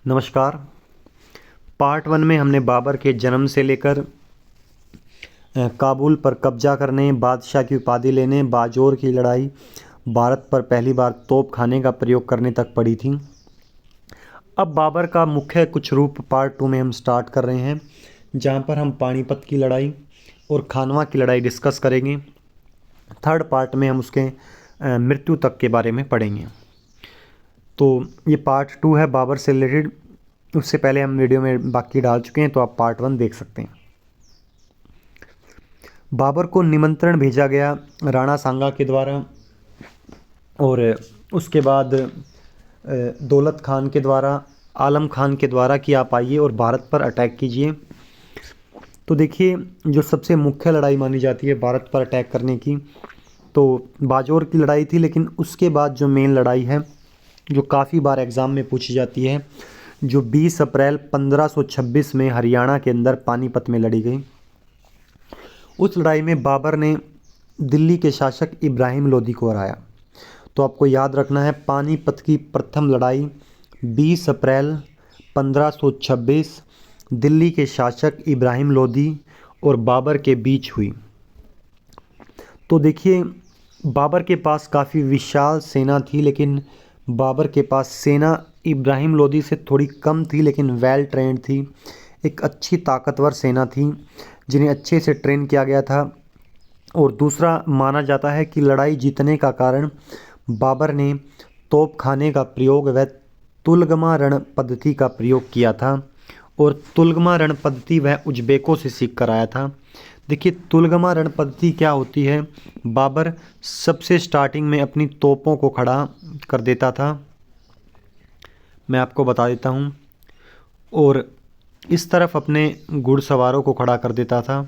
नमस्कार। Part one में हमने बाबर के जन्म से लेकर काबुल पर कब्जा करने, बादशाह की उपाधि लेने, बाजोर की लड़ाई, भारत पर पहली बार तोप खाने का प्रयोग करने तक पड़ी थी। अब बाबर का मुख्य कुछ रूप पार्ट टू में हम स्टार्ट कर रहे हैं, जहां पर हम पानीपत की लड़ाई और खानवा की लड़ाई डिस्कस करेंगे। थर्ड पार्ट में हम उसके मृत्यु तक के बारे में पढ़ेंगे। तो ये पार्ट टू है बाबर से रिलेटेड। उससे पहले हम वीडियो में बाकी डाल चुके हैं, तो आप पार्ट वन देख सकते हैं। बाबर को निमंत्रण भेजा गया राणा सांगा के द्वारा, और उसके बाद दौलत खान के द्वारा, आलम खान के द्वारा कि आप आइए और भारत पर अटैक कीजिए। तो देखिए, जो सबसे मुख्य लड़ाई मानी जाती है भारत पर अटैक करने की, तो बाजोर की लड़ाई थी। लेकिन उसके बाद जो मेन लड़ाई है, जो काफ़ी बार एग्ज़ाम में पूछी जाती है, जो 20 अप्रैल 1526 में हरियाणा के अंदर पानीपत में लड़ी गई। उस लड़ाई में बाबर ने दिल्ली के शासक इब्राहिम लोदी को हराया। तो आपको याद रखना है, पानीपत की प्रथम लड़ाई 20 अप्रैल 1526 दिल्ली के शासक इब्राहिम लोदी और बाबर के बीच हुई। तो देखिए, बाबर के पास काफ़ी विशाल सेना थी, लेकिन बाबर के पास सेना इब्राहिम लोदी से थोड़ी कम थी, लेकिन वेल ट्रेंड थी। एक अच्छी ताकतवर सेना थी जिन्हें अच्छे से ट्रेन किया गया था। और दूसरा माना जाता है कि लड़ाई जीतने का कारण बाबर ने तोप खाने का प्रयोग व तुलगमा रण पद्धति का प्रयोग किया था। और तुलगमा रण पद्धति वह उज्बेकों से सीख कर आया था। देखिए, तुलगमा रण पद्धति क्या होती है। बाबर सबसे स्टार्टिंग में अपनी तोपों को खड़ा कर देता था, मैं आपको बता देता हूँ, और इस तरफ अपने घुड़सवारों को खड़ा कर देता था,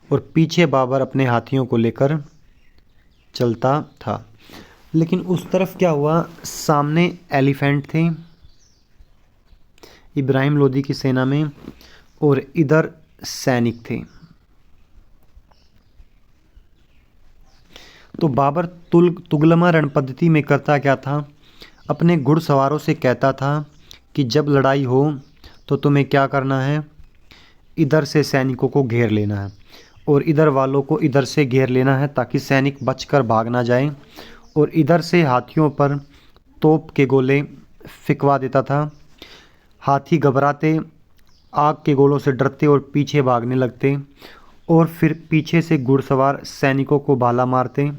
और पीछे बाबर अपने हाथियों को लेकर चलता था। लेकिन उस तरफ क्या हुआ, सामने एलिफेंट थे इब्राहिम लोदी की सेना में, और इधर सैनिक थे। तो बाबर तुगलमा रण पद्धति में करता क्या था, अपने घुड़सवारों से कहता था कि जब लड़ाई हो तो तुम्हें क्या करना है, इधर से सैनिकों को घेर लेना है और इधर वालों को इधर से घेर लेना है, ताकि सैनिक बचकर भाग ना जाएं। और इधर से हाथियों पर तोप के गोले फिकवा देता था। हाथी घबराते, आग के गोलों से डरते और पीछे भागने लगते, और फिर पीछे से घुड़सवार सैनिकों को भाला मारते,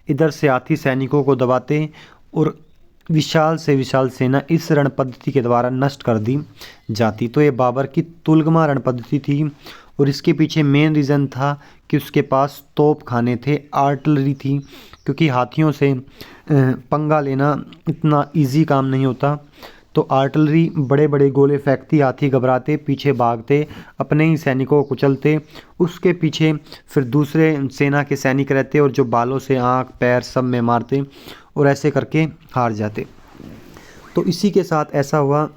इधर से हाथी सैनिकों को दबाते, और विशाल से विशाल सेना इस रण पद्धति के द्वारा नष्ट कर दी जाती। तो ये बाबर की तुलगमा रण पद्धति थी। और इसके पीछे मेन रीज़न था कि उसके पास तोप खाने थे, आर्टिलरी थी, क्योंकि हाथियों से पंगा लेना इतना इजी काम नहीं होता। तो आर्टिलरी बड़े बड़े गोले फेंकती, हाथी घबराते, पीछे भागते, अपने ही सैनिकों को कुचलते, उसके पीछे फिर दूसरे सेना के सैनिक रहते और जो बालों से आँख पैर सब में मारते, और ऐसे करके हार जाते। तो इसी के साथ ऐसा हुआ।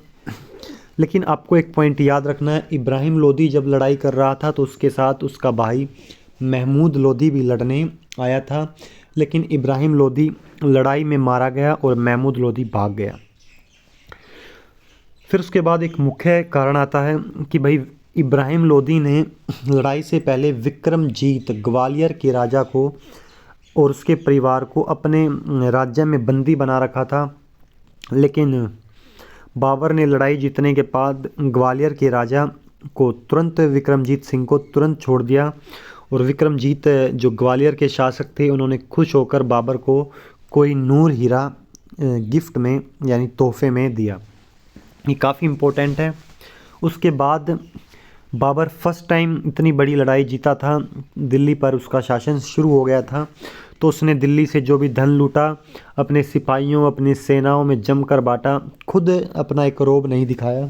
लेकिन आपको एक पॉइंट याद रखना है, इब्राहिम लोदी जब लड़ाई कर रहा था तो उसके साथ उसका भाई महमूद लोदी भी लड़ने आया था। लेकिन इब्राहिम लोदी लड़ाई में मारा गया और महमूद लोदी भाग गया। फिर उसके बाद एक मुख्य कारण आता है कि भाई इब्राहिम लोदी ने लड़ाई से पहले विक्रमजीत ग्वालियर के राजा को और उसके परिवार को अपने राज्य में बंदी बना रखा था। लेकिन बाबर ने लड़ाई जीतने के बाद ग्वालियर के राजा को तुरंत, विक्रमजीत सिंह को तुरंत छोड़ दिया। और विक्रमजीत जो ग्वालियर के शासक थे, उन्होंने खुश होकर बाबर को कोई नूर हीरा गिफ्ट में यानी तोहफे में दिया। ये काफ़ी इम्पोर्टेंट है। उसके बाद बाबर फर्स्ट टाइम इतनी बड़ी लड़ाई जीता था, दिल्ली पर उसका शासन शुरू हो गया था। तो उसने दिल्ली से जो भी धन लूटा, अपने सिपाहियों, अपनी सेनाओं में जमकर बांटा। खुद अपना एक रौब नहीं दिखाया,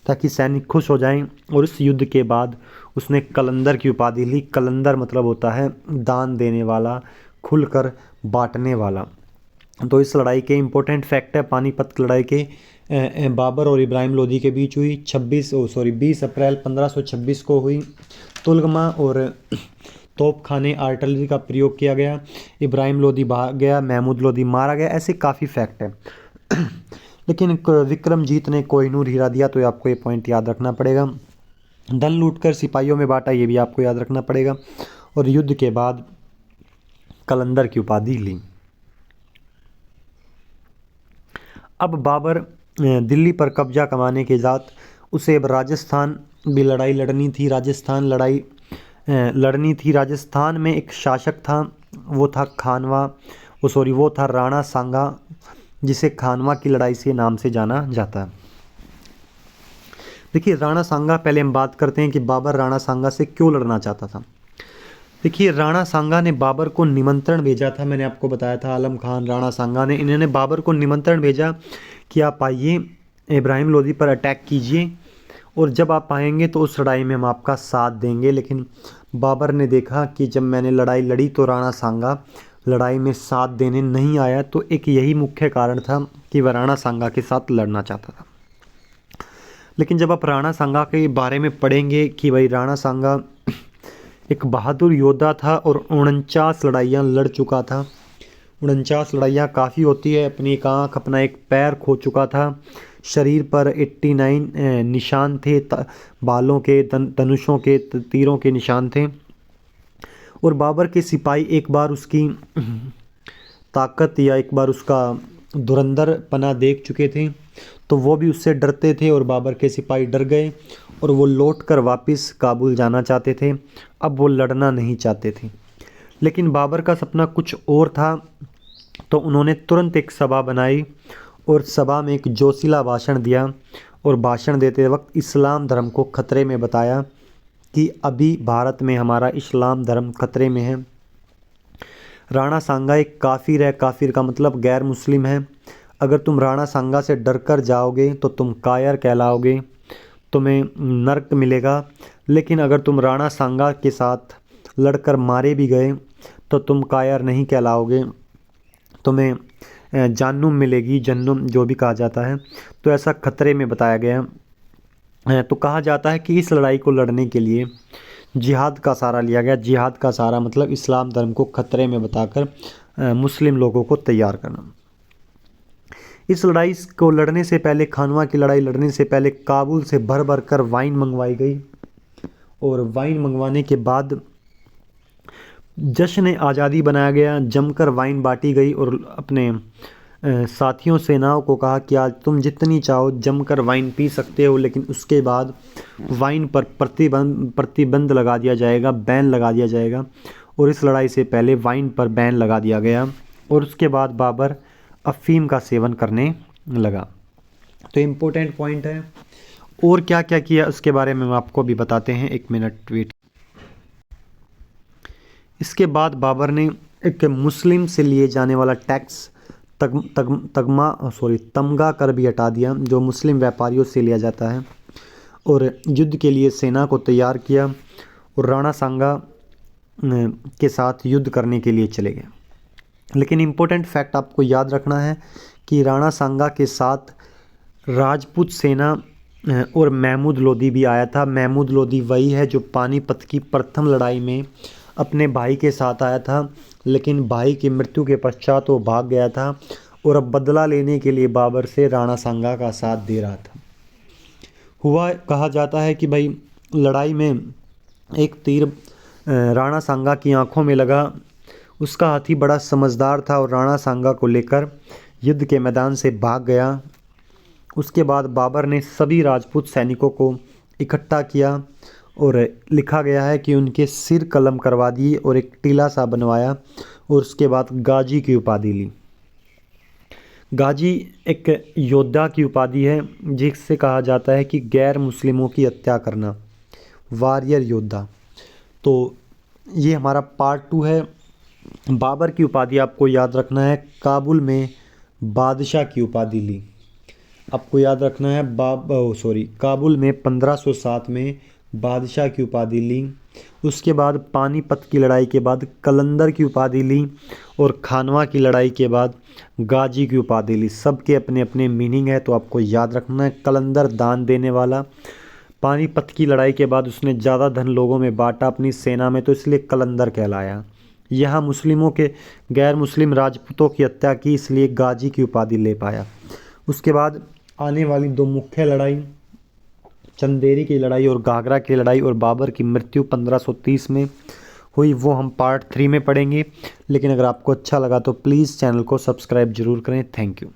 ताकि सैनिक खुश हो जाएं। और इस युद्ध के बाद उसने कलंदर की उपाधि ली। कलंदर मतलब होता है दान देने वाला, खुलकर बांटने वाला। तो इस लड़ाई के इम्पोर्टेंट फैक्ट है, पानीपत की लड़ाई के बाबर और इब्राहिम लोदी के बीच हुई। 20 अप्रैल 1526 को हुई। तुलगमा और तोप खाने, आर्टिलरी का प्रयोग किया गया। इब्राहिम लोदी भाग गया, महमूद लोदी मारा गया। ऐसे काफ़ी फैक्ट है। लेकिन विक्रमजीत ने कोहिनूर हीरा दिया, तो आपको ये पॉइंट याद रखना पड़ेगा। धन लूटकर सिपाहियों में बांटा, ये भी आपको याद रखना पड़ेगा। और युद्ध के बाद कलंदर की उपाधि ली। अब बाबर दिल्ली पर कब्जा कमाने के साथ उसे अब राजस्थान भी लड़ाई लड़नी थी। राजस्थान में एक शासक था, वो था वो था राणा सांगा, जिसे खानवा की लड़ाई से नाम से जाना जाता है। देखिए राणा सांगा, पहले हम बात करते हैं कि बाबर राणा सांगा से क्यों लड़ना चाहता था। देखिए राणा सांगा ने बाबर को निमंत्रण भेजा था, मैंने आपको बताया था, आलम खान, राणा सांगा ने, इन्होंने बाबर को निमंत्रण भेजा कि आप आइए, इब्राहिम लोदी पर अटैक कीजिए, और जब आप आएंगे तो उस लड़ाई में हम आपका साथ देंगे। लेकिन बाबर ने देखा कि जब मैंने लड़ाई लड़ी तो राणा सांगा लड़ाई में साथ देने नहीं आया, तो एक यही मुख्य कारण था कि वह राणा सांगा के साथ लड़ना चाहता था। लेकिन जब आप राणा सांगा के बारे में पढ़ेंगे कि भाई राणा सांगा एक बहादुर योद्धा था और 49 लड़ाइयाँ लड़ चुका था। 49 लड़ाइयाँ काफ़ी होती है। अपनी एक आँख, अपना एक पैर खो चुका था। शरीर पर 89 निशान थे, बालों के, धनुषों के, तीरों के निशान थे। और बाबर के सिपाही एक बार उसकी ताकत या एक बार उसका धुरंधर पना देख चुके थे, तो वो भी उससे डरते थे और बाबर के सिपाही डर गए और वो लौटकर वापस काबुल जाना चाहते थे। अब वो लड़ना नहीं चाहते थे। लेकिन बाबर का सपना कुछ और था, तो उन्होंने तुरंत एक सभा बनाई और सभा में एक जोशीला भाषण दिया, और भाषण देते वक्त इस्लाम धर्म को खतरे में बताया कि अभी भारत में हमारा इस्लाम धर्म खतरे में है। राणा सांगा एक काफिर है, काफिर का मतलब गैर मुस्लिम है। अगर तुम राणा सांगा से डर कर जाओगे तो तुम कायर कहलाओगे, तुम्हें नरक मिलेगा। लेकिन अगर तुम राणा सांगा के साथ लड़कर मारे भी गए तो तुम कायर नहीं कहलाओगे, तुम्हें जहन्नुम मिलेगी, जहन्नुम जो भी कहा जाता है। तो ऐसा खतरे में बताया गया। तो कहा जाता है कि इस लड़ाई को लड़ने के लिए जिहाद का सहारा लिया गया। जिहाद का सहारा मतलब इस्लाम धर्म को खतरे में बताकर मुस्लिम लोगों को तैयार करना। इस लड़ाई को लड़ने से पहले, खानवा की लड़ाई लड़ने से पहले काबुल से भर भर कर वाइन मंगवाई गई, और वाइन मंगवाने के बाद जश्न आज़ादी बनाया गया। जमकर वाइन बांटी गई और अपने साथियों, सेनाओं को कहा कि आज तुम जितनी चाहो जमकर वाइन पी सकते हो, लेकिन उसके बाद वाइन पर प्रतिबंध लगा दिया जाएगा, बैन लगा दिया जाएगा। और इस लड़ाई से पहले वाइन पर बैन लगा दिया गया। और उसके बाद बाबर अफीम का सेवन करने लगा। तो इम्पोर्टेंट पॉइंट है। और क्या क्या किया उसके बारे में हम आपको भी बताते हैं, 1 मिनट वेट। इसके बाद बाबर ने एक मुस्लिम से लिए जाने वाला टैक्स तमगा कर भी हटा दिया, जो मुस्लिम व्यापारियों से लिया जाता है, और युद्ध के लिए सेना को तैयार किया और राणा सांगा के साथ युद्ध करने के लिए चले गए। लेकिन इम्पोर्टेंट फैक्ट आपको याद रखना है कि राणा सांगा के साथ राजपूत सेना और महमूद लोदी भी आया था। महमूद लोदी वही है जो पानीपत की प्रथम लड़ाई में अपने भाई के साथ आया था, लेकिन भाई की मृत्यु के पश्चात वो भाग गया था और अब बदला लेने के लिए बाबर से राणा सांगा का साथ दे रहा था। कहा जाता है कि भाई लड़ाई में एक तीर राणा सांगा की आंखों में लगा। उसका हाथी बड़ा समझदार था और राणा सांगा को लेकर युद्ध के मैदान से भाग गया। उसके बाद बाबर ने सभी राजपूत सैनिकों को इकट्ठा किया और लिखा गया है कि उनके सिर कलम करवा दिए और एक टीला सा बनवाया, और उसके बाद गाजी की उपाधि ली। गाजी एक योद्धा की उपाधि है, जिससे कहा जाता है कि गैर मुस्लिमों की हत्या करना, वारियर योद्धा। तो ये हमारा पार्ट 2 है। बाबर की उपाधि आपको याद रखना है। काबुल में बादशाह की उपाधि ली, आपको याद रखना है। काबुल में 1507 में बादशाह की उपाधि ली। उसके बाद पानीपत की लड़ाई के बाद कलंदर की उपाधि ली, और खानवा की लड़ाई के बाद गाजी की उपाधि ली। सबके अपने अपने मीनिंग है, तो आपको याद रखना है। कलंदर दान देने वाला। पानीपत की लड़ाई के बाद उसने ज़्यादा धन लोगों में बांटा अपनी सेना में, तो इसलिए कलंदर कहलाया। यहाँ मुस्लिमों के गैर मुस्लिम राजपूतों की हत्या की, इसलिए गाजी की उपाधि ले पाया। उसके बाद आने वाली दो मुख्य लड़ाई, चंदेरी की लड़ाई और घाघरा की लड़ाई और बाबर की मृत्यु 1530 में हुई, वो हम पार्ट 3 में पढ़ेंगे। लेकिन अगर आपको अच्छा लगा तो प्लीज़ चैनल को सब्सक्राइब जरूर करें। Thank you.